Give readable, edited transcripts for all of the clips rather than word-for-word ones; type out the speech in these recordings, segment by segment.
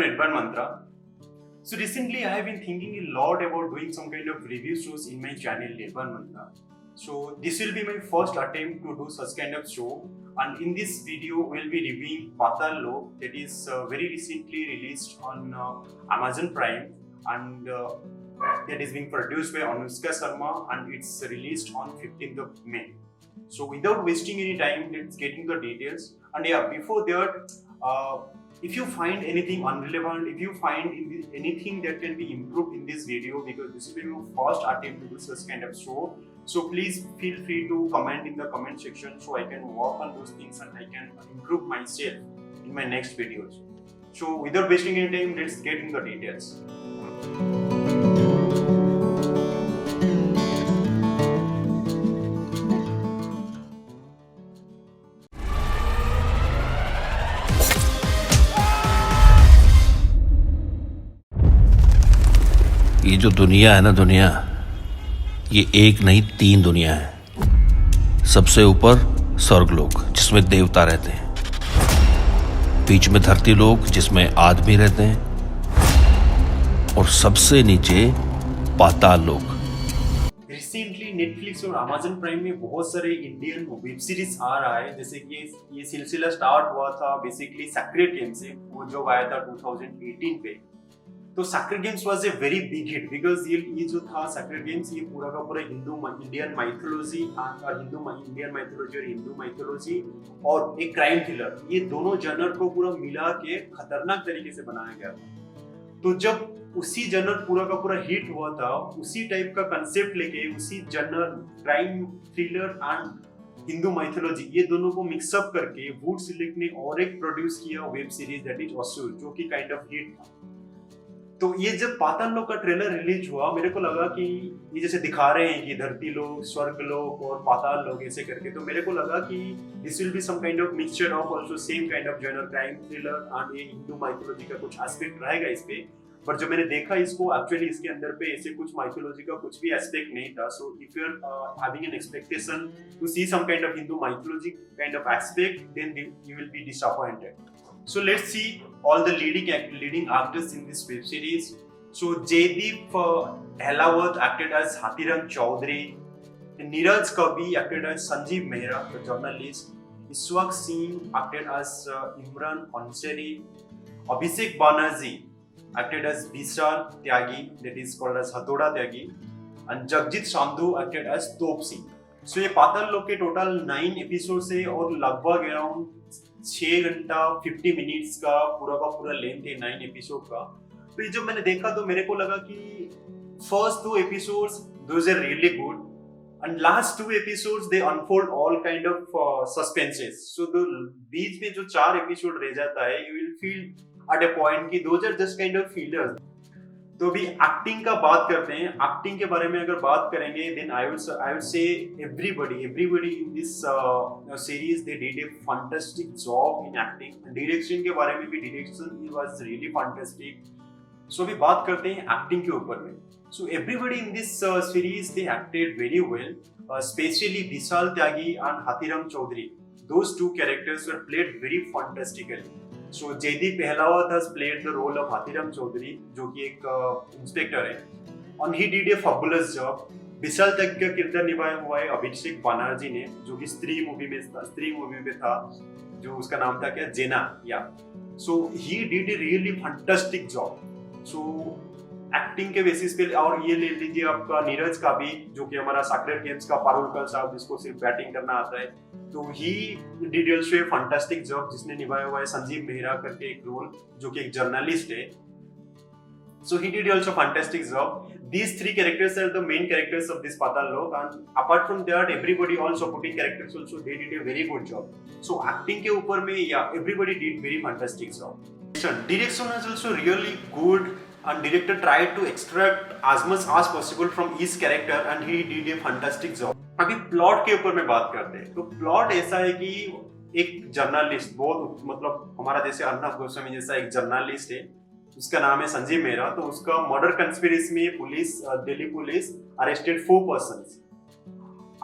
Nirban Mantra. So recently I have been thinking a lot about doing some kind of review shows in my channel Nirban Mantra. So this will be my first attempt to do such kind of show, and in this video we'll be reviewing Patal Lok, that is very recently released on Amazon Prime, and that is being produced by Anushka Sharma, and it's released on 15th of May. So without wasting any time, let's get into the details. And yeah, before that, if you find anything unrelevant, if you find anything that can be improved in this video, because this will be my first attempt to do such kind of show, so please feel free to comment in the comment section so I can work on those things and I can improve myself in my next videos. So without wasting any time, let's get into the details. ये जो दुनिया है ना, दुनिया ये एक नहीं 3 दुनिया है। सबसे ऊपर स्वर्गलोक जिसमें देवता रहते हैं, बीच में धरती लोक जिसमें आदमी रहते हैं, और सबसे नीचे पाताल लोक। रिसेंटली नेटफ्लिक्स और अमेजन प्राइम में बहुत सारे इंडियन वेब सीरीज आ रहा है, जैसे कि ये सिलसिला स्टार्ट हुआ था बेसिकली सैक्रेड गेम से, वो जो आया था 2018 पे। तो sacred games was a very big hit because ये जो था सैक्रेड गेम्स, ये पूरा का पूरा इंडियन माइथोलॉजी और इंडियन माइथोलॉजी और हिंदू माइथोलॉजी और एक क्राइम थ्रिलर, ये दोनों जनर को पूरा मिला के खतरनाक तरीके से बनाया गया था। तो जब उसी जनर पूरा का पूरा हिट हुआ था, उसी टाइप का कंसेप्ट लेके उसी genre crime thriller and Hindu mythology, ये दोनों को मिक्सअप करके वुड सिलेक्ट ने और एक प्रोड्यूस किया वेब सीरीज, दैट इज असुर, जो कि काइंड ऑफ हिट था। तो ये जब पाताल लोक का ट्रेलर रिलीज हुआ, मेरे को लगा कि ये जैसे दिखा रहे हैं कि धरती लोक, स्वर्ग लोक और पाताल लोक ऐसे करके, तो मेरे को लगा कि this will be some kind of mixture of also same kind of genre crime thriller and ये हिंदू माइथोलॉजी का कुछ एस्पेक्ट रहेगा इस पे। पर जब मैंने देखा इसको, एक्चुअली इसके अंदर पे ऐसे कुछ माइथोलॉजी का कुछ भी एस्पेक्ट नहीं था। So if you are having an expectation to see some kind of Hindu mythology kind of aspect, then you will be disappointed. So let's see all the leading actors in this web series. So Jaideep Ahlawat acted as Hathirang Chaudhary, Neeraj Kavi acted as Sanjeev Mehra, the journalist, Iswak Singh acted as Imran Ansari, Abhishek Banerjee acted as Vishal Tyagi, that is called as Hathoda Tyagi, and Jagjit Sandhu acted as Top Singh. So ये पाताल लोक के total 9 episode से और लगभग around 6 घंटा 50 minutes का पूरा length है 9 एपिसोड का। तो ये जब मैंने देखा तो मेरे को लगा कि first 2 episodes those are really good and last 2 episodes they unfold all kind of suspenses. So the बीच में जो 4 एपिसोड रह जाता है, you will feel at a point कि those are just kind of fillers. तो अभी एक्टिंग का बात करते हैं। एक्टिंग के बारे में अगर बात करेंगे, then I would say everybody in this series they did a fantastic job in acting. Direction के बारे में भी, direction was really fantastic. So अभी बात करते हैं एक्टिंग के ऊपर में। So everybody in this series they acted very well, specially Vishal Tyagi and Hathiram Chaudhary, those 2 characters were played very fantastically. So Jaideep Ahlawat has played the role of Hathirang Chaudhary, जो कि एक इंस्पेक्टर है, and he did a fabulous job. विशाल त्यागी का किरदार निभाया हुआ है अभिषेक बनर्जी ने, जो कि स्त्री मूवी में था, जो उसका नाम था क्या, जेना, या। So he did a really fantastic job. So acting के बेसिस पे, और ये ले लीजिए आपका नीरज का भी, जो कि हमारा सैक्रेड गेम्स का पारुलकर साहब, जिसको सिर्फ बैटिंग करना आता है, तो ही did also a fantastic job, जिसने निभाया हुआ है संजीव मेहरा करके एक रोल, जो कि एक जर्नलिस्ट है। So he did also fantastic job. These 3 characters are the main characters of this Patal Lok, and apart from that everybody, all supporting characters also, they did a very good job. So acting के ऊपर में, yeah, everybody did very fantastic job. Direction is also really good, and director tried to extract as much as possible from each character, and he did a fantastic job. अभी plot के ऊपर में बात करते हैं। तो प्लॉट ऐसा है कि एक जर्नलिस्ट, बहुत मतलब हमारा जैसे अर्नब गोस्वामी जैसा एक जर्नलिस्ट है, उसका नाम है संजीव मेहरा। तो उसका मर्डर कंस्पिरेसी में Delhi police arrested 4 persons,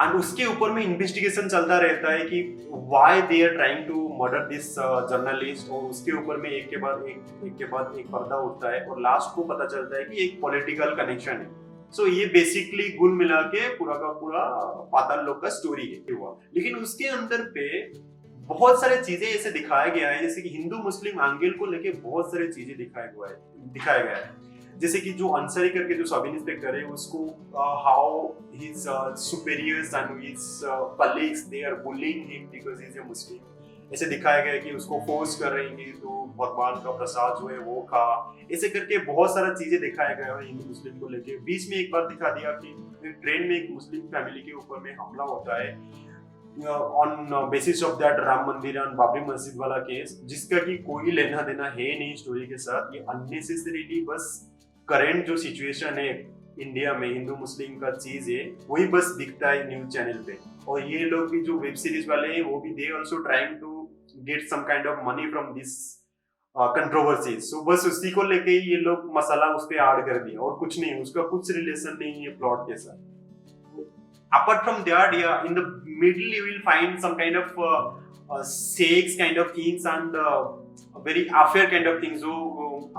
and उसके ऊपर में इन्वेस्टिगेशन चलता रहता है कि why they are trying to murder this journalist, और उसके ऊपर में एक के बाद एक पर्दा उठता है और लास्ट को पता चलता है कि एक पॉलिटिकल कनेक्शन है। सो ये बेसिकली गुल मिला के पूरा का पूरा पाताल लोक का स्टोरी है हुआ। लेकिन उसके अंदर पे बहुत सारे चीजें ऐसे दिखाया गया है, जैसे कि हिंदू मुस्लिम एंगल को लेके बहुत सारे चीजें दिखाया गया है। जैसे कि जो अंसारी करके जो सब इंस्पेक्टर है उसको how his superiors and his colleagues they are bullying him because he is a Muslim, ऐसे दिखाया गया है कि उसको फोर्स कर रहे हैं तो भगवान का प्रसाद जो है वो खा, ऐसे करके बहुत सारा चीजें दिखाया गया है हिंदू मुस्लिम को लेके। बीच में एक बार दिखा दिया कि ट्रेन में एक मुस्लिम फैमिली के ऊपर में हमला होता है on basis of that Ram मंदिर एंड बाबरी मस्जिद वाला केस, जिसका कि कोई लेना देना है नहीं स्टोरी के साथ। ये अननेसेसरीली बस करंट जो सिचुएशन है इंडिया में हिंदू मुस्लिम का चीज है वही बस दिखता है न्यूज चैनल पे। और ये लोग भी जो वेब सीरीज वाले हैं वो भी they also trying to get some kind of money from this controversies. So बस उसी को लेके ही ये लोग मसाला उस पे ऐड कर दिया और कुछ नहीं, उसका कुछ रिलेशन नहीं है प्लॉट के साथ। Apart from that, yeah, in the middle you will find some kind of sex kind of things and very affair kind of things। जो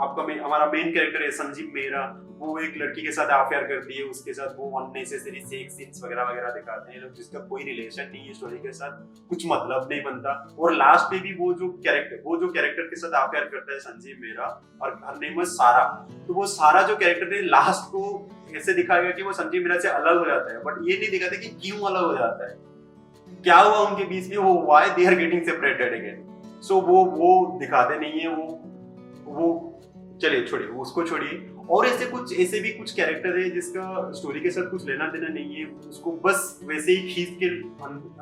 आपका हमारा मेन कैरेक्टर है संजीव मेहरा, वो एक लड़की के साथ अफेयर करती है, उसके साथ वो अननेसेसरी सेक्स सीन्स वगैरह वगैरह दिखाते हैं लोग, जिसका कोई रिलेशन नहीं है स्टोरी के साथ, कुछ मतलब नहीं बनता। और लास्ट में भी वो जो कैरेक्टर के साथ अफेयर करता है संजीव मेहरा और हर नेम है सारा, तो वो सारा जो कैरेक्टर है लास्ट को ऐसे दिखाया गया कि वो संजीव मेहरा से अलग हो जाता है, बट ये नहीं दिखाता कि क्यों अलग हो जाता है, क्या हुआ उनके बीच में, वो why they are getting separated again. So वो दिखाते नहीं है, वो चलिए छोड़िए, उसको छोड़िए। और ऐसे भी कुछ कैरेक्टर है जिसका स्टोरी के साथ कुछ लेना देना नहीं है, उसको बस वैसे ही खींच के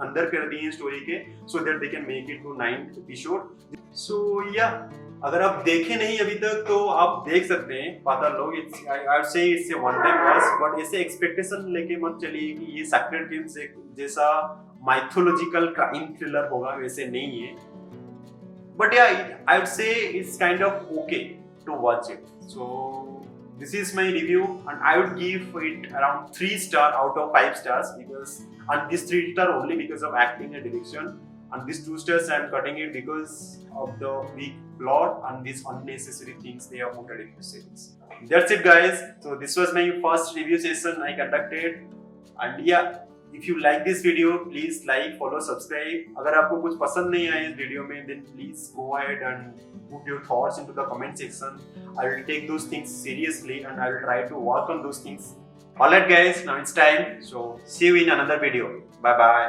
अंदर कर दिए स्टोरी के, so that they can make it to 9th episode. So या अगर आप देखे नहीं अभी तक तो आप देख सकते हैं पाताल लोक। आई वुड से it's a one time watch, but ऐसे एक्सपेक्टेशन लेके मत चलिए कि ये सेक्रेट गेम्स जैसा माइथोलॉजिकल क्राइम थ्रिलर होगा, वैसे नहीं है। But yeah, I would say it's kind of okay to watch it. So this is my review, and I would give it around 3 stars out of 5 stars and this 3 star only because of acting and direction, and these 2 stars I am cutting it because of the weak plot and these unnecessary things they have put in the series. That's it, guys. So this was my first review session I conducted, and yeah. If you like this video, please like, follow, subscribe. अगर आपको कुछ पसंद नहीं आया इस video में, then please go ahead and put your thoughts into the comment section. I will take those things seriously and I will try to work on those things. Alright guys, now it's time. So see you in another video. Bye bye.